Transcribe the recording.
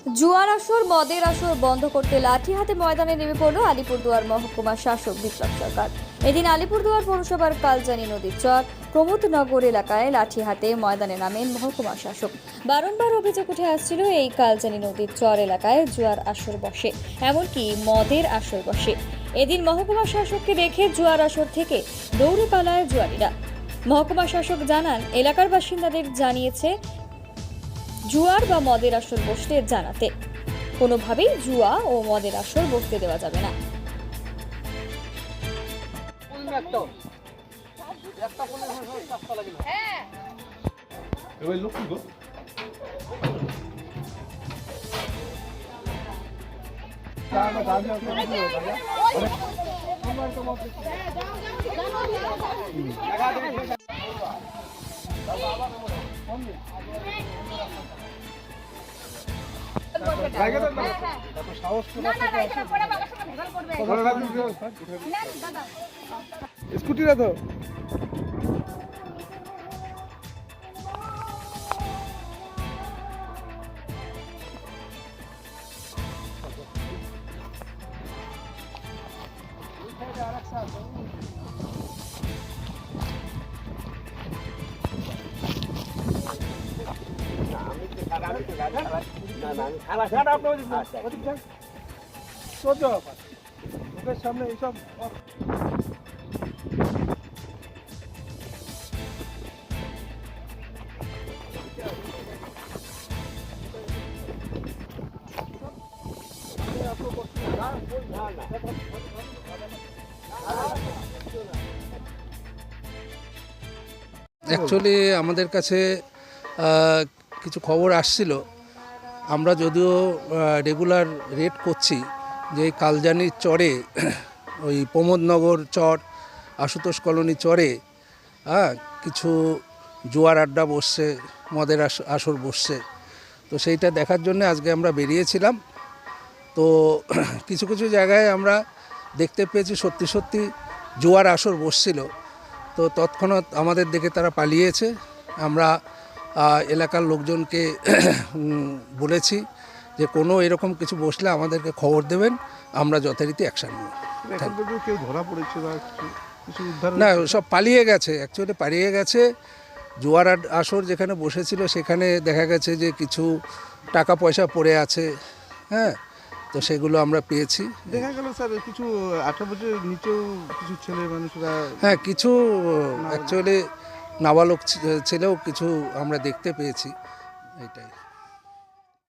জুয়ার আসর মদের আসর বন্ধ করতে লাঠি হাতে ময়দানে নেমে পড়ল আলিপুরদুয়ার মহকুমা শাসক বিপ্লব সরকার। এদিন আলিপুরদুয়ার পৌরসভার কালজানি নদীর চর প্রমোদনগর এলাকায় লাঠি হাতে ময়দানে নামেন মহকুমা শাসক। বারংবার অভিযোগ উঠে আসছিল এই কালজানি নদীর চর এলাকায় জুয়ার আসর বসে, এমনকি মদের আসর বসে। এদিন মহকুমা শাসককে দেখে জুয়ার আসর থেকে দৌড়ে পালায় জুয়ারিরা। মহকুমা শাসক জানান, এলাকার বাসিন্দাদের জানিয়েছে জুয়ার বা মদের আসর বসতে জানাতে কোনোভাবেই জুয়া ও মদের আসর বসতে দেওয়া যাবে না। স্কুটিরা তো সামনে এইসব অ্যাকচুয়ালি আমাদের কাছে কিছু খবর আসছিল। আমরা যদিও রেগুলার রেড করছি যে এই কালজানির চরে ওই প্রমোদনগর চর, আশুতোষ কলোনি চরে কিছু জুয়ার আড্ডা বসছে, মদের আসর বসছে। তো সেইটা দেখার জন্য আজকে আমরা বেরিয়েছিলাম। তো কিছু কিছু জায়গায় আমরা দেখতে পেয়েছি সত্যি সত্যি জুয়ার আসর বসছিল। তো তৎক্ষণাৎ আমাদের দেখে তারা পালিয়েছে। আমরা এলাকার লোকজনকে বলেছি যে কোনো এরকম কিছু বসলে আমাদেরকে খবর দেবেন, আমরা যথারীতি অ্যাকশান নেব। কেউ ধরা পড়েছে বা কিছু উদ্ধার না, সব পালিয়ে গেছে, অ্যাকচুয়ালি পালিয়ে গেছে। জুয়ার আসর যেখানে বসেছিল সেখানে দেখা গেছে যে কিছু টাকা পয়সা পড়ে আছে, হ্যাঁ, তো সেগুলো আমরা পেয়েছি। দেখা গেল স্যার কিছু 18 বছরের নিচেও কিছু ছেলে মানুষরা, হ্যাঁ, কিছু অ্যাকচুয়ালি নাবালক ছেলেও কিছু আমরা দেখতে পেয়েছি, এইটাই।